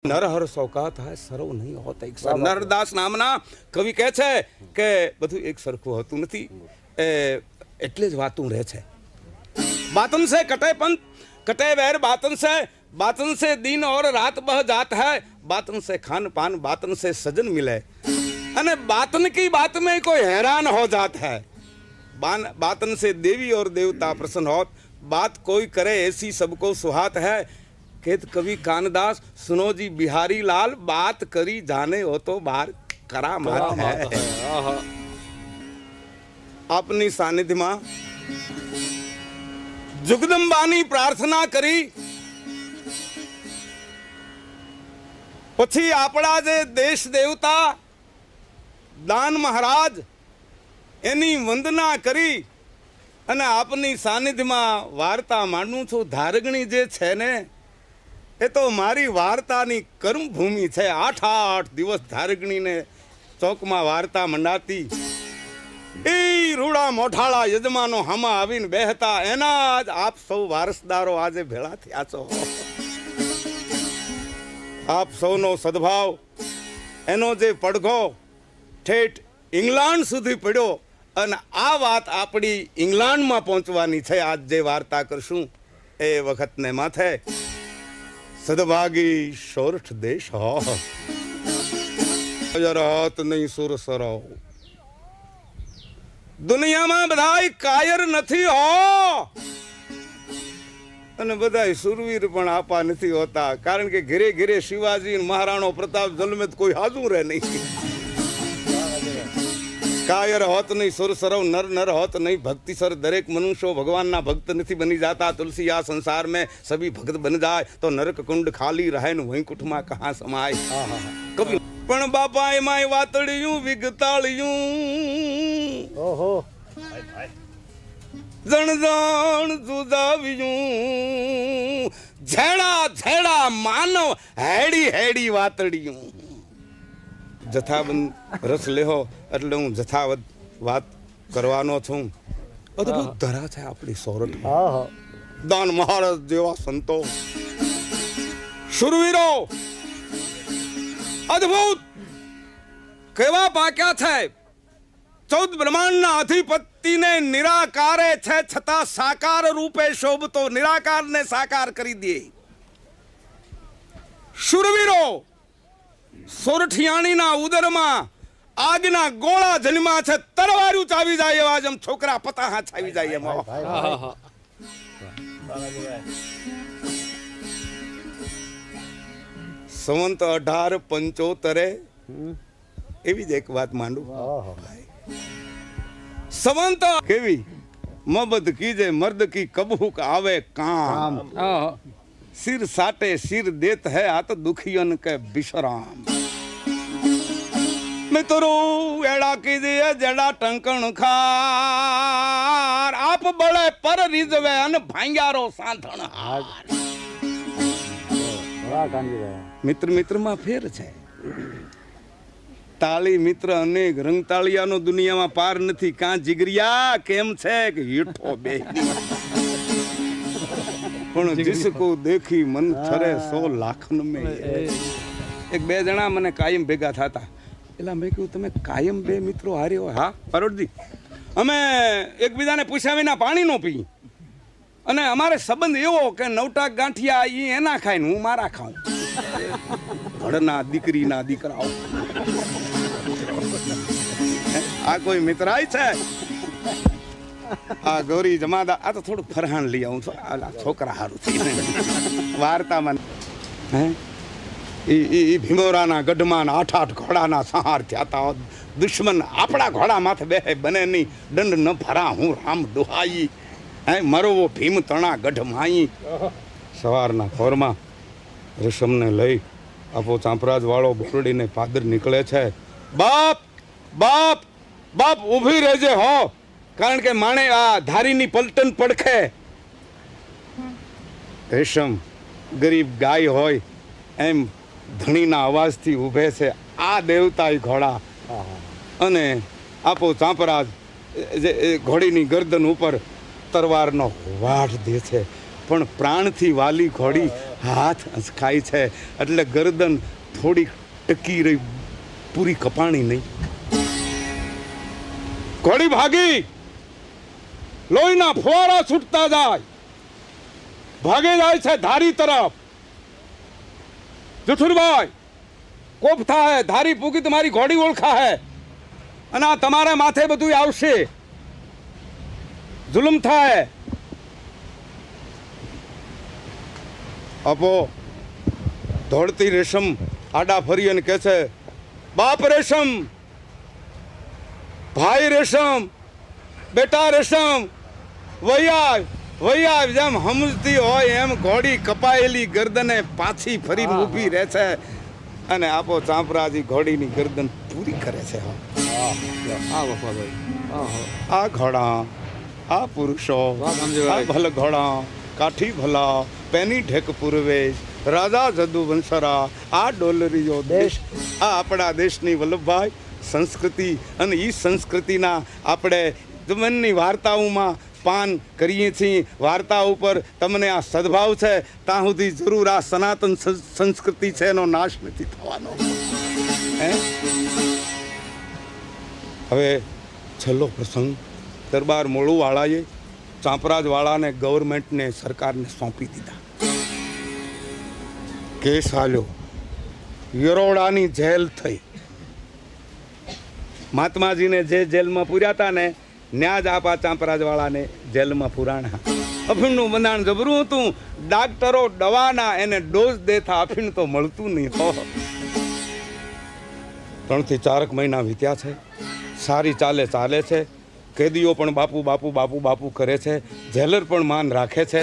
નરહર સૌકાત હૈ સર્વ નહીં હોતા એક સર નરદાસ નામના કવિ કહે છે કે બધું એક સરખું હોતું નથી એટલે જ વાતું રહે છે बातन से कटे पंथ कटे वैर बातन से दिन और रात बह जात है बातन से खान पान बातन से सजन मिले अने बातन की बात में कोई हैरान हो जात है बातन से देवी और देवता प्रसन्न होत बात कोई करे ऐसी सबको सुहात है खेत कवि कानदास सुनो जी बिहारी लाल बात करी जाने हो तो बार करामात है अपनी सानिध्य में जुगदम्बानी प्रार्थना करी પછી આપણા જે દેશ દેવતા દાન મહારાજ એની વંદના કરી અને આપની સાનિધ્યમાં વાર્તા માંડું છું ધારગણી જે છે ને એ તો મારી વાર્તાની કર્મભૂમિ છે 8 દિવસ ધારગણીને ચોકમાં વાર્તા મંડાતી એ રૂડા મોઠાળા યજમાનો હામાં આવીને બેહતા એના જ આપ સૌ વારસદારો આજે ભેળા થયા છો આપ સૌનો સદભાવ એનો જે પડઘો ઠેઠ ઇંગ્લેન્ડ સુધી પડ્યો અને આ વાત આપણી ઇંગ્લેન્ડમાં પહોંચવાની છે આજ જે વાર્તા કરશું એ વખતને માથે સદભાગી સોરઠ દેશ હો જરહત નહીં સુર સરો દુનિયામાં બધાય કાયર નથી હો અને બધાય સુરવીર પણ આપા નથી હોતા કારણ કે ઘરે ઘરે શિવાજી મહારાણો પ્રતાપ જન્મે કોઈ હાજુ રહે નહીં कायर होत नहीं सुर सरव नर नर होत नहीं भक्ति सर दरेक मनुष्य भगवान ना भक्त नहीं बनी जाता तुलसी या संसार में सभी भक्त बन जाए तो नरक कुंड खाली रहे न वहीं कुट में कहाँ समाये कभी पण बापा माय वातड़ियूं विगताड़ियूं ओहो जण जण जुदावियूं झेड़ा झेड़ा मानव हेड़ी हेड़ी वातड़ियूं जथाबंद रस लेहो એટલે હું જથાવત વાત કરવાનો છું અદભુત ધરા છે આપણી સોરઠ દાન મહારાજ જેવા સંતો શુરવીરો અદભુત કેવા પાક્યા છે 14 બ્રહ્માંડના અધિપતિને નિરાકારે છે છતાં સાકાર રૂપે શોભતો નિરાકારને સાકાર કરી દે શુરવીરો સોરઠિયાણીના ઉદરમાં આગના ગોળા જન્મા છે તરવારું ચાવી જાય એવા જેમ છોકરા પતા હાથ આવી જાય એમ સંવંત 1875 એવી જ એક વાત માંડું સંવંત કેવી મબદ કીજે મર્દ કી કબહુક આવે કામ सिर साटे सिर देत है आत दुखियन के विश्राम मित्रो एड़ा कीजिए जड़ा टंकण खार आप बड़े पर रिजवे अन भांग्यारो सांधण हार मित्र मित्र में फेर छे ताली मित्र अनेक रंग तालियानो दुनिया में पार नहीं का जिगरिया केम छे कि हीठो बे પણ जिसको देखी मन थरे 100 લાખન में એક બે જણા મને કાયમ ભેગા થતા એટલે મેં કહ્યું તમે કાયમ બે મિત્રો હારે હોય હા પરોડજી અમે એકબીજાને પૂછ્યા વિના પાણી નો પી અને અમારે સંબંધ એવો કે નવટાક ગાંઠિયા ઈ એના ખાય ને હું મારા ખાઉં ભડના દીકરીના દીકરાઓ આ કોઈ મિત્રાય છે આ ગૌરી જમાદાર આ તો થોડું ફરહાણ લઈ આવું છું આ છોકરા હારું થઈને વાર્તામાં હે એ ભીમોરાના ગઢમાં 8 ઘોડાના સંહાર થયા હતા દુશ્મન આપણા ઘોડા માથે બેહે બને નહીં દંડ ન ફરા હું રામ દુહાઈ હે મરવો ભીમ તણા ગઢ માઈ સવારના ખોરમાં રેશમને લઈ આપો ચાંપરાજ વાળો બકરડીને પાદર નીકળે છે બાપ બાપ બાપ ઊભી રહેજે હો કારણ કે માણે આ ધારીની પલટન પડખે રેશમ ગરીબ ગાય હોય એમ ધણીના અવાજથી ઊભે છે આ દેવતાઈ ઘોડા અને આપો ચાંપરાજ જે ઘોડીની ગરદન ઉપર તરવારનો વાઢ દે છે પણ પ્રાણથી વાલી ઘોડી હાથ ખાય છે એટલે ગરદન થોડી ટકી રહી, પૂરી કપાણી નહીં. ઘોડી ભાગી, લોહીના ફુવારા છૂટતા જાય, ભાગે જાય છે ધારી તરફ. જુઠુરભાઈ કોપ થાય, ધારી પૂગી તમારી ઘોડી ઓળખા હે, અને આ તમારા માથે બધું આવશે, જુલમ થાય. આપો દોડતી રેશમ આડા ફરી અને કહે છે, બાપ રેશમ, ભાઈ રેશમ, બેટા રેશમ, વૈયા જેમ સમજતી હોય એમ ઘોડી કપાયેલી ગરદને પાછી ફરીને ઊભી રહે છે, અને આપો ચાંપરાજી ઘોડીની ગરદન પૂરી કરે છે. આ ઘોડા, આ પુરુષો, આ ભલ ઘોડા, કાઠી ભલા, પેની ઢેક પૂર્વેશ, રાજા જદુ વંશરા, આ ડોલરીયો દેશ. આ આપણા દેશની વલ્લભભાઈ સંસ્કૃતિ, અને એ સંસ્કૃતિના આપણે જમનની વાર્તાઓમાં પાન કરીએ છીએ. વાર્તા ઉપર તમને આ સદભાવ છે ત્યાં સુધી જરૂર આ સનાતન સંસ્કૃતિ છે એનો નાશ નથી થવાનો. હવે છેલ્લો પ્રસંગ, દરબાર મોળુવાળાએ ચાંપરાજવાળાને ગવર્મેન્ટને સરકારને સોંપી દીધા. કેસ હાલ્યો, યરોડાની જેલ થઈ. મહાત્માજીને જે જેલમાં પૂર્યા હતા ને ન્યા જ આપા ચાંપરાજવાળાને જેલમાં પુરાણા. અફીણનું બંધાણ જબરું હતું, ડાક્ટરો દવાના એને ડોઝ દેતા, અફીણ તો મળતું નહીં. 3 થી 4 મહિના વીત્યા છે, સારી ચાલે છે. કેદીઓ પણ બાપુ બાપુ બાપુ બાપુ કરે છે, જેલર પણ માન રાખે છે.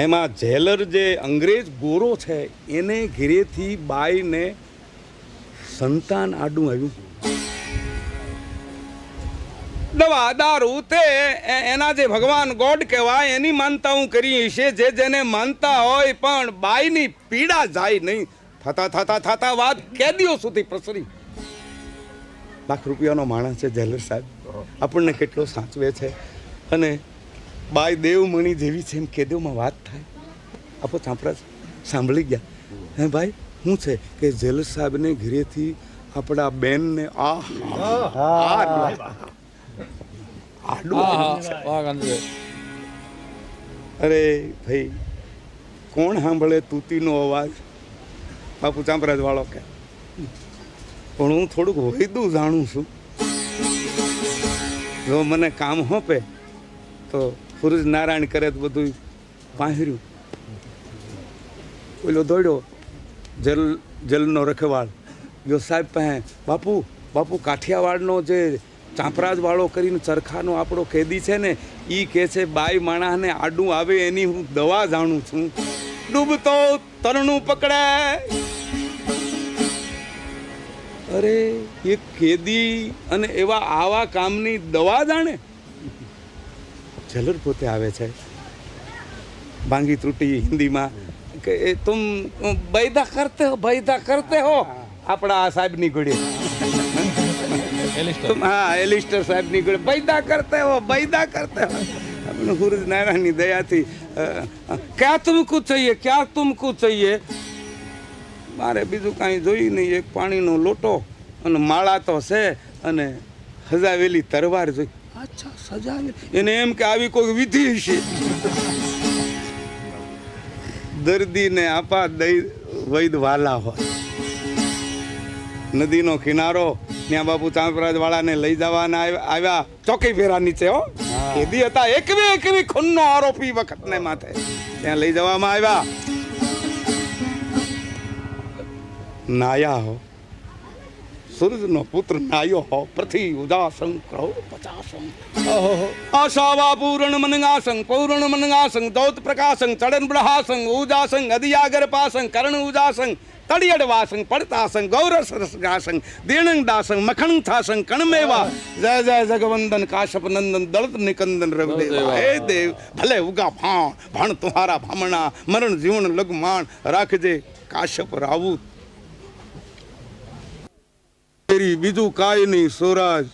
એમાં જેલર જે અંગ્રેજ ગોરો છે એને ઘેરેથી બાઈને સંતાન આડું આવ્યું. દવા દારૂ તે એના જે ભગવાન ગોડ કહેવાય એની માનતા હું કરી છે, જેને માનતા હોય, પણ બાઈની પીડા જાય નહીં. થતા વાત કેદીઓ સુધી પ્રસરી. લાખ રૂપિયાનો માણસ છે જેલર સાહેબ, આપણને કેટલો સાચવે છે, અને બાઈ દેવમણી જેવી છે એમ કેદીઓમાં વાત થાય. આપો ચાંપરાજ સાંભળી ગયા. હે ભાઈ શું છે કે જેલર સાહેબને ઘરેથી આપણા બેનને અરે ભાઈ કોણ સાંભળે તૂતીનો અવાજ? બાપુ ચાંપરાજ વાળો કે પણ હું થોડુંક વૈદું જાણું છું. જો મને કામ હોપે તો સૂરજ નારાયણ કરે તો બધું પાંહર્યું. પેલો દોડ્યો જેલનો રખેવાળ ગયો સાહેબ પાસે, બાપુ કાઠિયાવાડનો જે ચાંપરાજવાળો કરીને ચરખાનો આપણો કેદી છે ને એ કહે છે બાઈ માણસને આડું આવે એની હું દવા જાણું છું. ડૂબતો તરણું પકડે. અરે એ કેદી અને એવા આવા કામની દવા જાણે. જેલર પોતે આવે છે, ભાંગી ત્રુટી હિન્દીમાં કે તુમ બૈદા કરતે હો. આપણા આ સાહેબની ઘોડી, હા એલિસ્ટર સાહેબની ઘોડી, બૈદા કરતે હો. સૂરજ નારાયણની દયાથી ક્યાં તુમકુ ચાહીએ. મારે બીજું કાંઈ જોઈ નહીં, એક પાણીનો લોટો અને માળા તો છે અને સજાવેલી તરવાર જોઈ. અચ્છા સજાવેલી, એને એમ કે આવી કોઈ વિધિ છે. દર્દીને આપા દઈ વૈદ વાલા હોય. નદીનો કિનારો, ત્યાં બાપુ ચાંપરાજ વાળાને લઈ જવાના આવ્યા ચોકી ફેરા નીચે. કેદી હતા એકવી ખૂનનો આરોપી વખતને માથે, ત્યાં લઈ જવામાં આવ્યા. નાયા હો, સૂરજનો પુત્ર નાયો હો. પૃથ્વી ઉદાસં ક્રૌ 50 આશાવા પૂર્ણ મનગાસં દૌત પ્રકાશં ચડન બ્રહાસં ઉજાસં અધિયાગર પાસં કરણ ઉજાસં તડિયડ વાસં પડતાસં ગૌરસ રસગાસં દીર્ણંગ દાસં મખણ થાસં કણમેવા. જય જય જગવંદન કાશ્યપ નંદન દળત નિકંદન રવિદેવા. હે દેવ ભલે ઉગા ભાણ તુહારા ભામણા મરણ જીવન લગમાણ રાખજે કાશ્યપ રાવું. બીજું કાંઈ નહીં. સૂરજ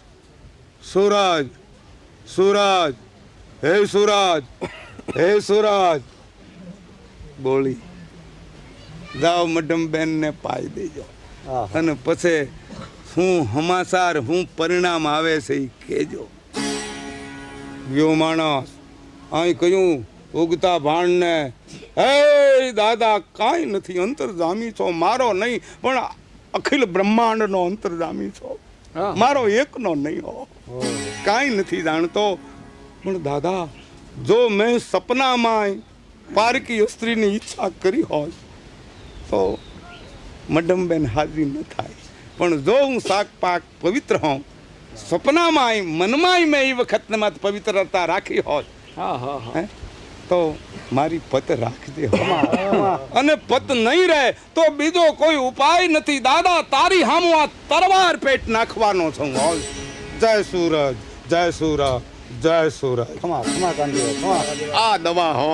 હે સુરજ, હે સુરજ બોલી જાઓ મડમ બેન ને પાઈ દેજો અને પછી શું સમાચાર શું પરિણામ આવે છે એ કહેજો. ગયો માણસ અહીં કહ્યું ઉગતા ભાણને, હે દાદા કાંઈ નથી, અંતરજામી છો, મારો નહીં પણ અખિલ બ્રહ્માંડનો અંતરજામી છો, મારો એકનો નહીં હો, કાંઈ નથી જાણતો. પણ દાદા જો મેં સપનામાં પારકી સ્ત્રીની ઈચ્છા કરી હોય તો મડમબેન હાજરી ન થાય, પણ જો હું શાક પાક પવિત્ર હોઉં સપનામાં મનમાં મેં એ વખતમાં પવિત્રતા રાખી હોય તો મારી પત રાખજે અને પત નહીં રહે તો બીજો કોઈ ઉપાય નથી દાદા, તારી હામું આ તરવાર પેટ નાખવાનો છું. જય સૂરજ, જય સૂરજ, જય સૂરજ. આ દવા હો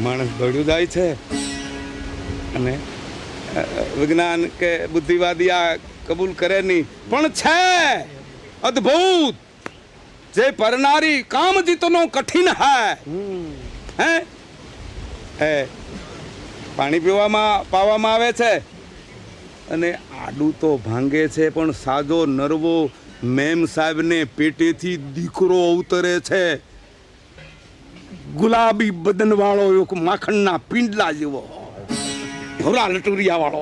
માણસ દોડ્યું જાય છે અને વિજ્ઞાન કે બુદ્ધિવાદી આ કબૂલ કરે નહીં, પણ છે અદ્ભુત જે પરનારી કામ જીતનો કઠિન હે પાણી પાવામાં આવે છે અને આડું તો ભાંગે છે, પણ સાજો નરવો મેમ સાહેબને પેટેથી દીકરો અવતરે છે, ગુલાબી બદન વાળો માખણના પિંડલા જેવો ભોરા લટુરિયા વાળો.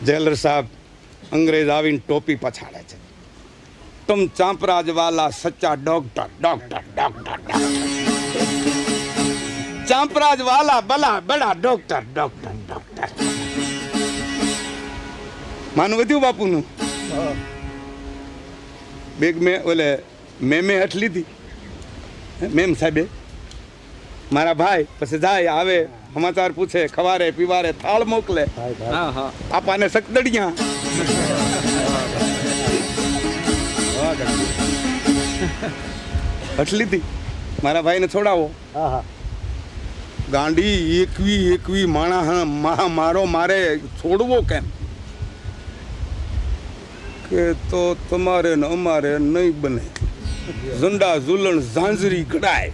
જેલર સાહેબ અંગ્રેજ આવીને ટોપી પછાડે છે, તમ ચાંપરાજ વાલા સચ્ચા ડોક્ટર ડોક્ટર ડોક્ટર ચાંપરાજ વાલા બલા બડા ડોક્ટર ડોક્ટર ડોક્ટર. માનું વધ્યું બાપુનું બેગ મેં ઓલે મેમે હઠ લીધી, મેમ સાહેબે મારા ભાઈ પછી જાય આવે સમાચાર પૂછે, ખવારે પીવારે થાળ મોકલે, આપાને સકદડિયા હઠ લીધી, મારા ભાઈને છોડાવો. ગાંડી એકવી માણા મારો મારે છોડવો કેમ કે તો તમારે ને અમારે નહીં બને, ઝંડા ઝુલણ ઝાંઝરી ગડાય.